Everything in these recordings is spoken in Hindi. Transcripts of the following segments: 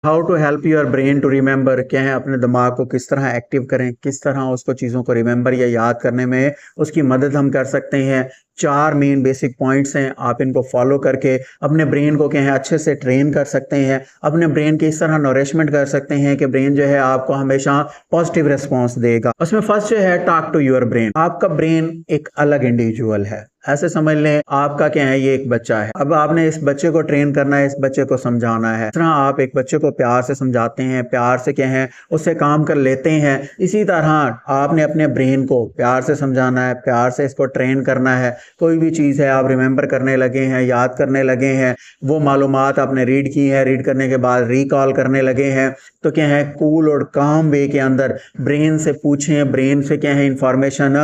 How to help your brain to remember, क्या है अपने दिमाग को किस तरह एक्टिव करें, किस तरह उसको चीज़ों को रिमेंबर या याद करने में उसकी मदद हम कर सकते हैं। 4 मेन बेसिक पॉइंट्स हैं, आप इनको फॉलो करके अपने ब्रेन को क्या है अच्छे से ट्रेन कर सकते हैं। अपने ब्रेन की इस तरह नरिशमेंट कर सकते हैं कि ब्रेन जो है आपको हमेशा पॉजिटिव रिस्पॉन्स देगा। उसमें फर्स्ट जो है टॉक टू योर ब्रेन। आपका ब्रेन एक अलग इंडिविजुअल है, ऐसे समझ लें आपका क्या है ये एक बच्चा है। अब आपने इस बच्चे को ट्रेन करना है, इस बच्चे को समझाना है। इस तरह आप एक बच्चे को प्यार से समझाते हैं, प्यार से क्या है उससे काम कर लेते हैं, इसी तरह आपने अपने ब्रेन को प्यार से समझाना है, प्यार से इसको ट्रेन करना है। कोई भी चीज़ है आप रिमेंबर करने लगे हैं, याद करने लगे हैं, वो मालूमात आपने रीड की है, रीड करने के बाद रिकॉल करने लगे हैं, तो क्या है कूल और काम वे के अंदर ब्रेन से पूछें, ब्रेन से क्या है इंफॉर्मेशन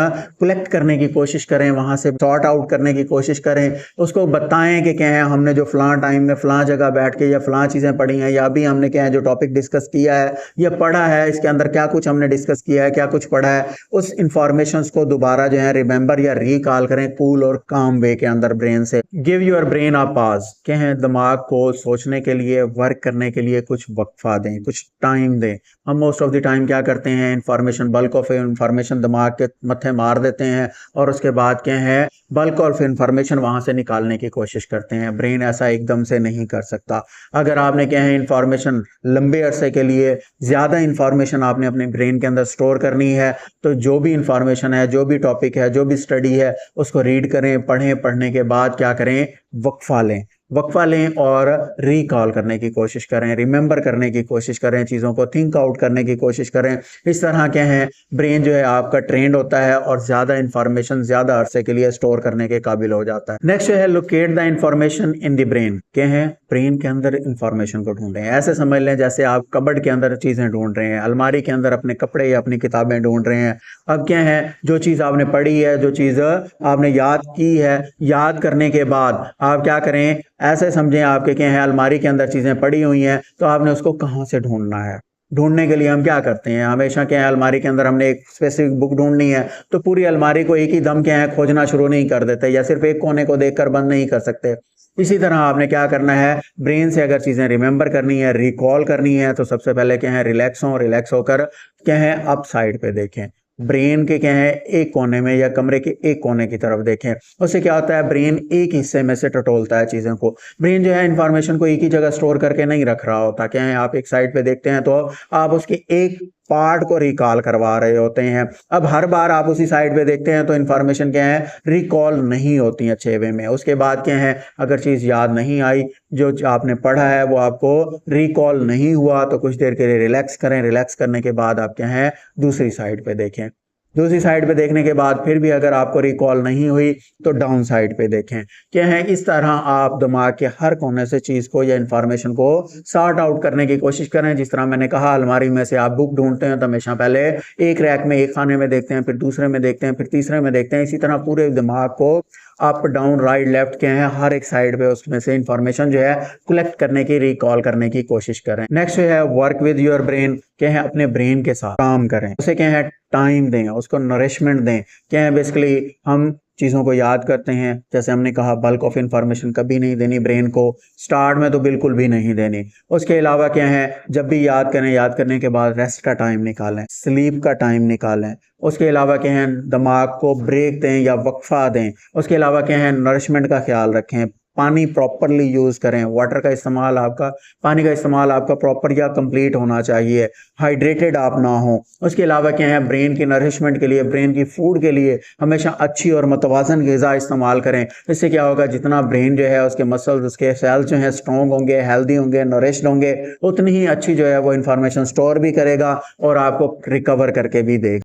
कलेक्ट करने की कोशिश करें, वहाँ से सॉर्ट आउट करने की कोशिश करें। उसको बताएं कि क्या है हमने जो फलां टाइम में फलां जगह बैठ के या फलां चीज़ें पढ़ी हैं, या अभी हमने क्या है जो टॉपिक डिस्कस किया है या पढ़ा है, इसके अंदर क्या कुछ हमने डिस्कस किया है, क्या कुछ पढ़ा है, उस इंफॉर्मेशन को दोबारा जो है रिमेंबर या रिकॉल करें कूल और काम वे के अंदर ब्रेन से। Give your brain a pause, क्या है दिमाग को सोचने के लिए, वर्क करने के लिए कुछ वक्फा दें, कुछ टाइम दें। हम मोस्ट ऑफ द टाइम क्या करते हैं, इंफॉर्मेशन, बल्क ऑफ इंफॉर्मेशन दिमाग के मत्थे मार देते हैं और उसके बाद क्या है बल्क ऑफ इंफॉर्मेशन वहां से निकालने की कोशिश करते हैं। ब्रेन ऐसा एकदम से नहीं कर सकता। अगर आपने क्या है इंफॉर्मेशन लंबे अरसे के लिए ज़्यादा इंफॉर्मेशन आपने अपने ब्रेन के अंदर स्टोर करनी है, तो जो भी इंफॉर्मेशन है, जो भी टॉपिक है, जो भी स्टडी है, उसको रीड करें, पढ़ें, पढ़ने के बाद क्या करें वक्फा लें, वक्फा लें और रिकॉल करने की कोशिश करें, रिमेंबर करने की कोशिश करें, चीज़ों को थिंक आउट करने की कोशिश करें। इस तरह क्या है ब्रेन जो है आपका ट्रेंड होता है और ज़्यादा इंफॉर्मेशन ज़्यादा अरसे के लिए स्टोर करने के काबिल हो जाता है। नेक्स्ट जो है locate the information in the brain, क्या है ब्रेन के अंदर इंफॉर्मेशन को ढूंढें। ऐसे समझ लें जैसे आप कबर्ड के अंदर चीज़ें ढूंढ रहे हैं, अलमारी के अंदर अपने कपड़े या अपनी किताबें ढूंढ रहे हैं। अब क्या है जो चीज़ आपने पढ़ी है, जो चीज़ आपने याद की है, याद करने के बाद आप क्या करें, ऐसे समझें आपके क्या है अलमारी के अंदर चीज़ें पड़ी हुई हैं, तो आपने उसको कहाँ से ढूंढना है। ढूंढने के लिए हम क्या करते हैं, हमेशा क्या है अलमारी के अंदर हमने एक स्पेसिफिक बुक ढूंढनी है तो पूरी अलमारी को एक ही दम क्या है खोजना शुरू नहीं कर देते, या सिर्फ एक कोने को देखकर बंद नहीं कर सकते। इसी तरह आपने क्या करना है, ब्रेन से अगर चीज़ें रिमेंबर करनी है, रिकॉल करनी है, तो सबसे पहले क्या है रिलैक्स होकर क्या है अप साइड पे देखें, ब्रेन के क्या है एक कोने में या कमरे के एक कोने की तरफ देखें। उससे क्या होता है ब्रेन एक हिस्से में से टटोलता है चीज़ों को। ब्रेन जो है इंफॉर्मेशन को एक ही जगह स्टोर करके नहीं रख रहा होता। क्या है आप एक साइड पे देखते हैं तो आप उसके एक पार्ट को रिकॉल करवा रहे होते हैं। अब हर बार आप उसी साइड पे देखते हैं तो इंफॉर्मेशन क्या है रिकॉल नहीं होती अच्छे वे में। उसके बाद क्या है अगर चीज़ याद नहीं आई, जो आपने पढ़ा है वो आपको रिकॉल नहीं हुआ, तो कुछ देर के लिए रिलैक्स करें। रिलैक्स करने के बाद आप क्या है दूसरी साइड पे देखें। दूसरी साइड पे देखने के बाद फिर भी अगर आपको रिकॉल नहीं हुई तो डाउन साइड पे देखें। क्या है इस तरह आप दिमाग के हर कोने से चीज़ को या इंफॉर्मेशन को सॉर्ट आउट करने की कोशिश करें। जिस तरह मैंने कहा अलमारी में से आप बुक ढूंढते हैं तो हमेशा पहले एक रैक में, एक खाने में देखते हैं, फिर दूसरे में देखते हैं, फिर तीसरे में देखते हैं। इसी तरह पूरे दिमाग को अप डाउन राइट लेफ्ट क्या है हर एक साइड पे उसमें से इंफॉर्मेशन जो है कलेक्ट करने की, रिकॉल करने की कोशिश करें। नेक्स्ट जो है वर्क विद योर ब्रेन, क्या है अपने ब्रेन के साथ काम करें, उसे क्या है टाइम दें, उसको नरिशमेंट दें। क्या है बेसिकली हम चीज़ों को याद करते हैं, जैसे हमने कहा बल्क ऑफ इंफॉर्मेशन कभी नहीं देनी ब्रेन को, स्टार्ट में तो बिल्कुल भी नहीं देनी। उसके अलावा क्या है जब भी याद करें, याद करने के बाद रेस्ट का टाइम निकालें, स्लीप का टाइम निकालें। उसके अलावा क्या है दिमाग को ब्रेक दें या वक्फा दें। उसके अलावा क्या है नरिशमेंट का ख्याल रखें, पानी प्रॉपरली यूज़ करें, वाटर का इस्तेमाल आपका, पानी का इस्तेमाल आपका प्रॉपर या कंप्लीट होना चाहिए, हाइड्रेटेड आप ना हो। उसके अलावा क्या है ब्रेन की नरिशमेंट के लिए, ब्रेन की फूड के लिए हमेशा अच्छी और मुतवाज़न ग़िज़ा इस्तेमाल करें। इससे क्या होगा जितना ब्रेन जो है उसके मसल्स, उसके सेल्स जो हैं स्ट्रॉन्ग होंगे, हेल्दी होंगे, नरिश्ड होंगे, उतनी ही अच्छी जो है वो इंफॉर्मेशन स्टोर भी करेगा और आपको रिकवर करके भी देगा।